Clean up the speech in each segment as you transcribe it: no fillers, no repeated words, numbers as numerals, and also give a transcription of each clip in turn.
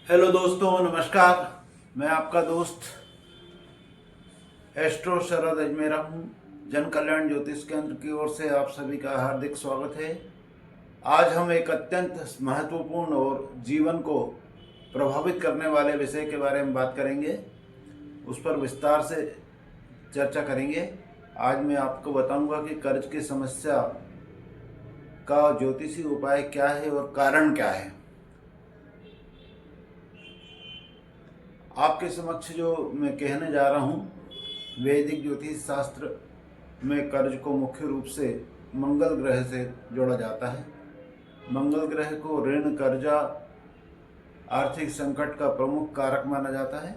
Hello दोस्तों, नमस्कार। मैं आपका दोस्त एस्ट्रो शरद अजमेरा हूँ। जन कल्याण ज्योतिष केंद्र की ओर से आप सभी का हार्दिक स्वागत है। आज हम एक अत्यंत महत्वपूर्ण और जीवन को प्रभावित करने वाले विषय के बारे में बात करेंगे, उस पर विस्तार से चर्चा करेंगे। आज मैं आपको बताऊंगा कि कर्ज की समस्या का ज्योतिषी उपाय क्या है और कारण क्या है। आपके समक्ष जो मैं कहने जा रहा हूँ, वैदिक ज्योतिष शास्त्र में कर्ज को मुख्य रूप से मंगल ग्रह से जोड़ा जाता है। मंगल ग्रह को ऋण, कर्जा, आर्थिक संकट का प्रमुख कारक माना जाता है।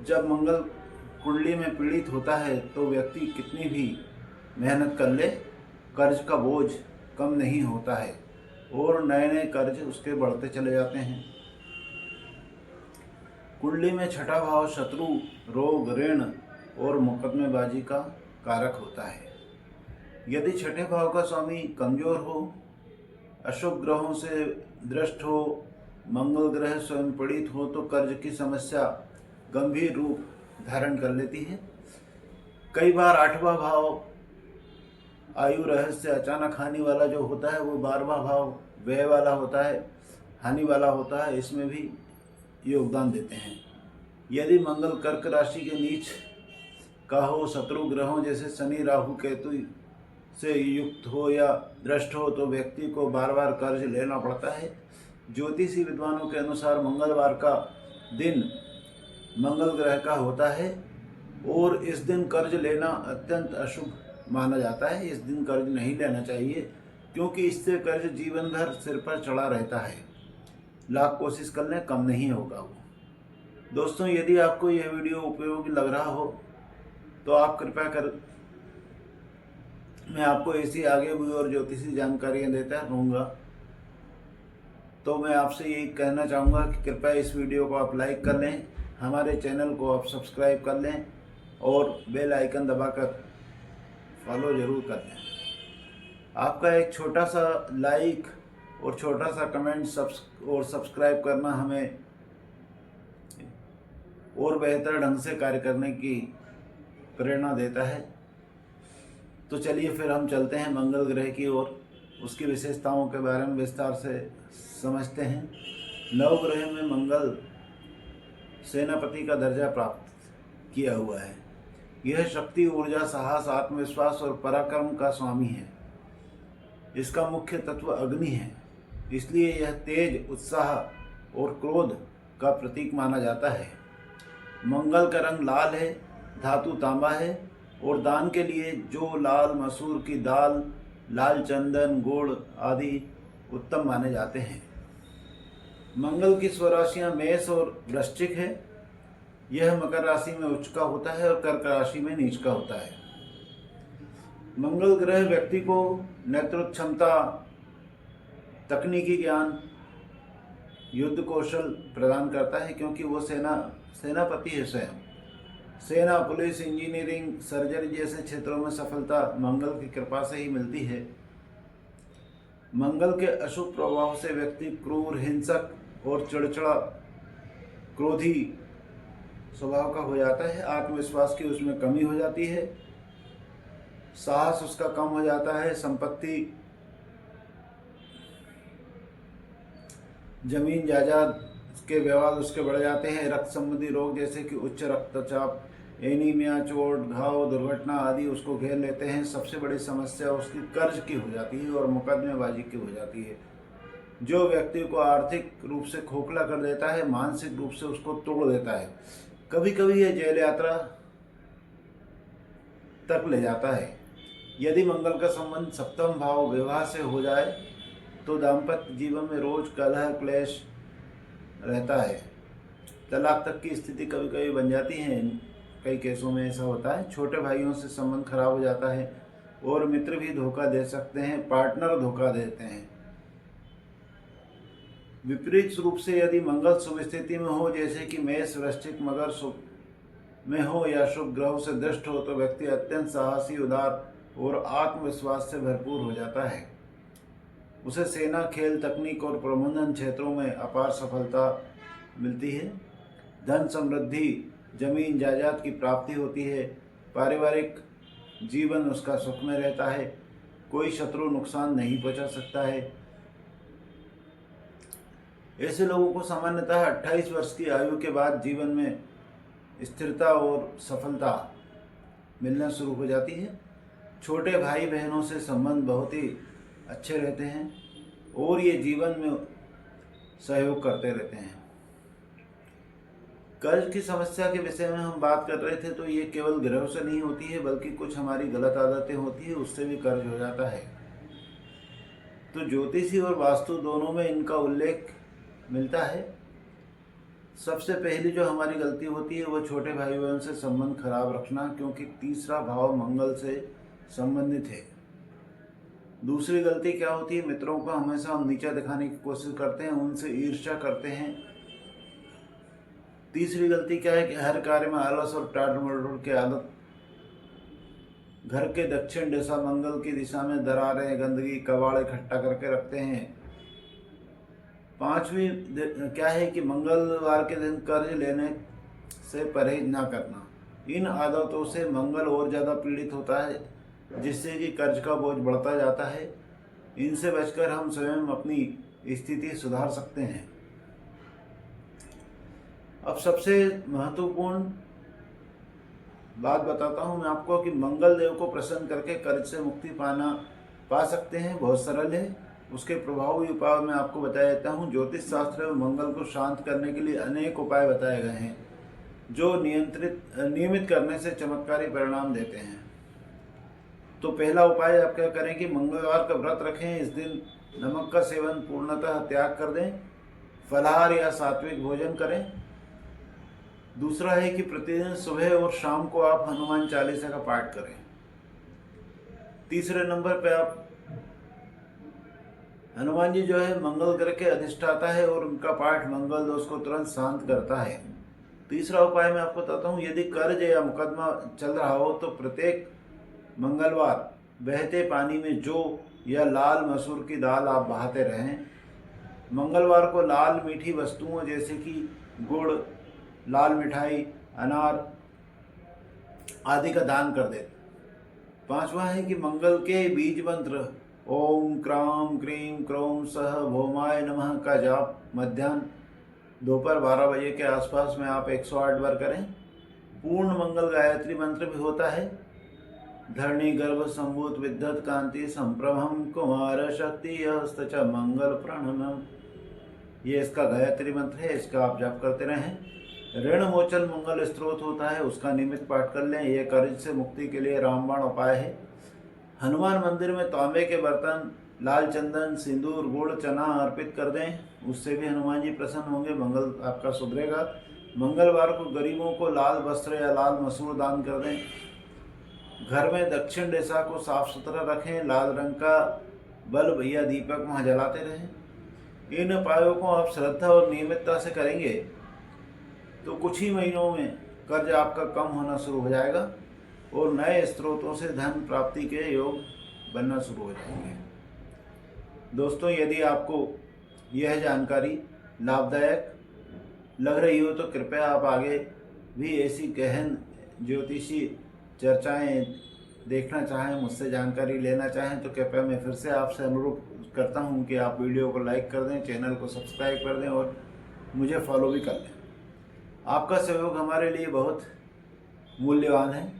जब मंगल कुंडली में पीड़ित होता है तो व्यक्ति कितनी भी मेहनत कर ले, कर्ज का बोझ कम नहीं होता है और नए नए कर्ज उसके बढ़ते चले जाते हैं। कुंडली में छठा भाव शत्रु, रोग, ऋण और मुकदमेबाजी का कारक होता है। यदि छठे भाव का स्वामी कमजोर हो, अशुभ ग्रहों से दृष्ट हो, मंगल ग्रह स्वयं पीड़ित हो तो कर्ज की समस्या गंभीर रूप धारण कर लेती है। कई बार आठवां भाव आयु रहस्य अचानक हानि वाला जो होता है वो 12वां भाव व्यय वाला होता है, हानि वाला होता है, इसमें भी योगदान देते हैं। यदि मंगल कर्क राशि के नीच का हो, शत्रु ग्रहों जैसे शनि, राहु, केतु से युक्त हो या दृष्ट हो तो व्यक्ति को बार बार कर्ज लेना पड़ता है। ज्योतिषी विद्वानों के अनुसार मंगलवार का दिन मंगल ग्रह का होता है और इस दिन कर्ज लेना अत्यंत अशुभ माना जाता है। इस दिन कर्ज नहीं लेना चाहिए क्योंकि इससे कर्ज जीवन भर सिर पर चढ़ा रहता है। लाख कोशिश कर लें, कम नहीं होगा वो। दोस्तों, यदि आपको यह वीडियो उपयोगी लग रहा हो तो आप कृपया कर, मैं आपको ऐसी आगे भी और ज्योतिषी जानकारियाँ देता रहूँगा, तो मैं आपसे यही कहना चाहूँगा कि कृपया इस वीडियो को आप लाइक कर लें, हमारे चैनल को आप सब्सक्राइब कर लें और बेल आइकन दबाकर फॉलो ज़रूर कर लें। आपका एक छोटा सा लाइक और छोटा सा कमेंट और सब्सक्राइब करना हमें और बेहतर ढंग से कार्य करने की प्रेरणा देता है। तो चलिए फिर हम चलते हैं मंगल ग्रह की ओर, उसकी विशेषताओं के बारे में विस्तार से समझते हैं। नवग्रह में मंगल सेनापति का दर्जा प्राप्त किया हुआ है। यह शक्ति, ऊर्जा, साहस, आत्मविश्वास और पराक्रम का स्वामी है। इसका मुख्य तत्व अग्नि है, इसलिए यह तेज, उत्साह और क्रोध का प्रतीक माना जाता है। मंगल का रंग लाल है, धातु तांबा है और दान के लिए जो लाल मसूर की दाल, लाल चंदन, गुड़ आदि उत्तम माने जाते हैं। मंगल की स्वराशियां मेष और वृश्चिक है। यह मकर राशि में उच्च का होता है और कर्क राशि में नीच का होता है। मंगल ग्रह व्यक्ति को नेतृत्व क्षमता, तकनीकी ज्ञान, युद्ध कौशल प्रदान करता है क्योंकि वो सेनापति है स्वयं। सेना, पुलिस, इंजीनियरिंग, सर्जरी जैसे क्षेत्रों में सफलता मंगल की कृपा से ही मिलती है। मंगल के अशुभ प्रभाव से व्यक्ति क्रूर, हिंसक और चिड़चिड़ा, क्रोधी स्वभाव का हो जाता है। आत्मविश्वास की उसमें कमी हो जाती है, साहस उसका कम हो जाता है, संपत्ति, जमीन जायदाद के विवाद उसके बढ़ जाते हैं। रक्त संबंधी रोग जैसे कि उच्च रक्तचाप, एनीमिया, चोट, घाव, दुर्घटना आदि उसको घेर लेते हैं। सबसे बड़ी समस्या उसकी कर्ज की हो जाती है और मुकदमेबाजी की हो जाती है, जो व्यक्ति को आर्थिक रूप से खोखला कर देता है, मानसिक रूप से उसको तोड़ देता है। कभी कभी यह जेल यात्रा तक ले जाता है। यदि मंगल का संबंध सप्तम भाव विवाह से हो जाए तो दाम्पत्य जीवन में रोज कलह, क्लेश रहता है। तलाक तक की स्थिति कभी कभी बन जाती है। कई केसों में ऐसा होता है। छोटे भाइयों से संबंध खराब हो जाता है और मित्र भी धोखा दे सकते हैं, पार्टनर धोखा देते हैं। विपरीत रूप से यदि मंगल शुभ स्थिति में हो, जैसे कि मेष, वृश्चिक, मकर शुभ में हो या शुभ ग्रहों से दृष्ट हो, तो व्यक्ति अत्यंत साहसी, उदार और आत्मविश्वास से भरपूर हो जाता है। उसे सेना, खेल, तकनीक और प्रबंधन क्षेत्रों में अपार सफलता मिलती है। धन समृद्धि, जमीन जायदाद की प्राप्ति होती है। पारिवारिक जीवन उसका सुख में रहता है। कोई शत्रु नुकसान नहीं पहुंचा सकता है। ऐसे लोगों को सामान्यतः 28 वर्ष की आयु के बाद जीवन में स्थिरता और सफलता मिलना शुरू हो जाती है। छोटे भाई बहनों से संबंध बहुत ही अच्छे रहते हैं और ये जीवन में सहयोग करते रहते हैं। कर्ज की समस्या के विषय में हम बात कर रहे थे, तो ये केवल ग्रहों से नहीं होती है बल्कि कुछ हमारी गलत आदतें होती है, उससे भी कर्ज हो जाता है। तो ज्योतिषी और वास्तु दोनों में इनका उल्लेख मिलता है। सबसे पहली जो हमारी गलती होती है वो छोटे भाई बहन से संबंध खराब रखना, क्योंकि तीसरा भाव मंगल से संबंधित है। दूसरी गलती क्या होती है, मित्रों को हमेशा हम नीचा दिखाने की कोशिश करते हैं, उनसे ईर्ष्या करते हैं। तीसरी गलती क्या है कि हर कार्य में आलस और टाट मटोल की आदत। घर के दक्षिण दिशा मंगल की दिशा में दरारें, गंदगी, कबाड़ इकट्ठा करके रखते हैं। पांचवी क्या है कि मंगलवार के दिन कर्ज लेने से परहेज ना करना। इन आदतों से मंगल और ज़्यादा पीड़ित होता है, जिससे कि कर्ज का बोझ बढ़ता जाता है। इनसे बचकर हम स्वयं अपनी स्थिति सुधार सकते हैं। अब सबसे महत्वपूर्ण बात बताता हूँ मैं आपको कि मंगल देव को प्रसन्न करके कर्ज से मुक्ति पा सकते हैं। बहुत सरल है। उसके प्रभावी उपाय मैं आपको बताया देता हूँ। ज्योतिष शास्त्र में मंगल को शांत करने के लिए अनेक उपाय बताए गए हैं, जो नियमित करने से चमत्कारी परिणाम देते हैं। तो पहला उपाय आप क्या करें कि मंगलवार का व्रत रखें। इस दिन नमक का सेवन पूर्णतः त्याग कर दें। फलाहार या सात्विक भोजन करें। दूसरा है कि प्रतिदिन सुबह और शाम को आप हनुमान चालीसा का पाठ करें। तीसरे नंबर पे आप हनुमान जी जो है मंगल ग्रह के अधिष्ठाता है और उनका पाठ मंगल दोष को तुरंत शांत करता है। तीसरा उपाय मैं आपको बताता हूँ, यदि कर्ज या मुकदमा चल रहा हो तो प्रत्येक मंगलवार बहते पानी में जौ या लाल मसूर की दाल आप बहाते रहें। मंगलवार को लाल मीठी वस्तुओं जैसे कि गुड़, लाल मिठाई, अनार आदि का दान कर दें। पांचवा है कि मंगल के बीज मंत्र ओम क्राम क्रीम क्रोम सह भौमाय नमः का जाप मध्याह्न दोपहर 12 बजे के आसपास में आप 108 बार करें। पूर्ण मंगल गायत्री मंत्र भी होता है। धरणी गर्भ संभूत विद्युत कांति संप्रभम कुमार शक्ति हस्त च मंगल प्रणनम, ये इसका गायत्री मंत्र है। इसका आप जाप करते रहें। ऋण मोचन मंगल स्त्रोत होता है, उसका नियमित पाठ कर लें। यह कर्ज से मुक्ति के लिए रामबाण उपाय है। हनुमान मंदिर में तांबे के बर्तन, लाल चंदन, सिंदूर, गुड़, चना अर्पित कर दें, उससे भी हनुमान जी प्रसन्न होंगे, मंगल आपका सुधरेगा। मंगलवार को गरीबों को लाल वस्त्र या लाल मसूर दान कर दें। घर में दक्षिण दिशा को साफ सुथरा रखें। लाल रंग का बल्ब या दीपक वहाँ जलाते रहें। इन उपायों को आप श्रद्धा और नियमितता से करेंगे तो कुछ ही महीनों में कर्ज आपका कम होना शुरू हो जाएगा और नए स्रोतों से धन प्राप्ति के योग बनना शुरू हो जाएंगे। दोस्तों, यदि आपको यह जानकारी लाभदायक लग रही हो तो कृपया आप आगे भी ऐसी गहन ज्योतिषी चर्चाएं देखना चाहें, मुझसे जानकारी लेना चाहें तो कृपया मैं फिर से आपसे अनुरोध करता हूं कि आप वीडियो को लाइक कर दें, चैनल को सब्सक्राइब कर दें और मुझे फॉलो भी कर लें। आपका सहयोग हमारे लिए बहुत मूल्यवान है।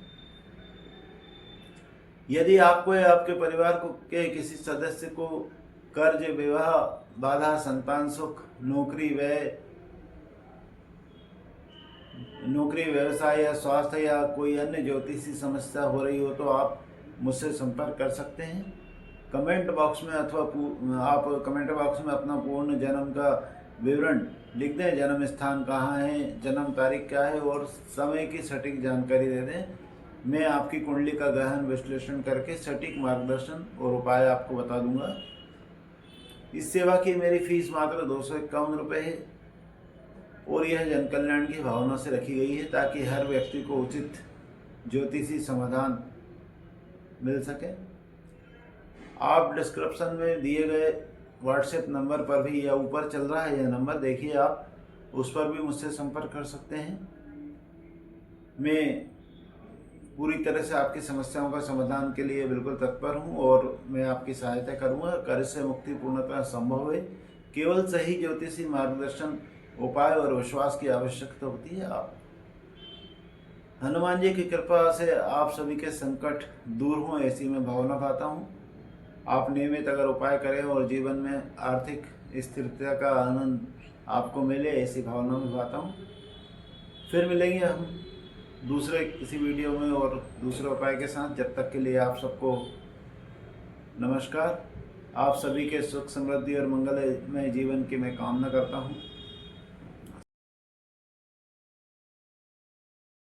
यदि आपको या आपके परिवार को के किसी सदस्य को कर्ज, विवाह बाधा, संतान सुख, नौकरी, व्यवसाय या स्वास्थ्य या कोई अन्य ज्योतिषी समस्या हो रही हो तो आप मुझसे संपर्क कर सकते हैं। कमेंट बॉक्स में आप कमेंट बॉक्स में अपना पूर्ण जन्म का विवरण लिख दें। जन्म स्थान कहाँ है, जन्म तारीख क्या है और समय की सटीक जानकारी दे दें। मैं आपकी कुंडली का गहन विश्लेषण करके सटीक मार्गदर्शन और उपाय आपको बता दूंगा। इस सेवा की मेरी फीस मात्र 251 रुपये है और यह जन कल्याण की भावना से रखी गई है ताकि हर व्यक्ति को उचित ज्योतिषी समाधान मिल सके। आप डिस्क्रिप्शन में दिए गए व्हाट्सएप नंबर पर भी, या ऊपर चल रहा है यह नंबर, देखिए आप उस पर भी मुझसे संपर्क कर सकते हैं। मैं पूरी तरह से आपकी समस्याओं का समाधान के लिए बिल्कुल तत्पर हूं और मैं आपकी सहायता करूंगा। कर्ज से मुक्ति पूर्णतः संभव है। केवल सही ज्योतिषी मार्गदर्शन, उपाय और विश्वास की आवश्यकता होती है। आप हनुमान जी की कृपा से आप सभी के संकट दूर हों, ऐसी मैं भावना पाता हूँ। आप नियमित अगर उपाय करें और जीवन में आर्थिक स्थिरता का आनंद आपको मिले, ऐसी भावना में पाता हूँ। फिर मिलेंगे हम दूसरे किसी वीडियो में और दूसरे उपाय के साथ। जब तक के लिए आप सबको नमस्कार। आप सभी के सुख, समृद्धि और मंगलमय जीवन की मैं कामना करता हूँ।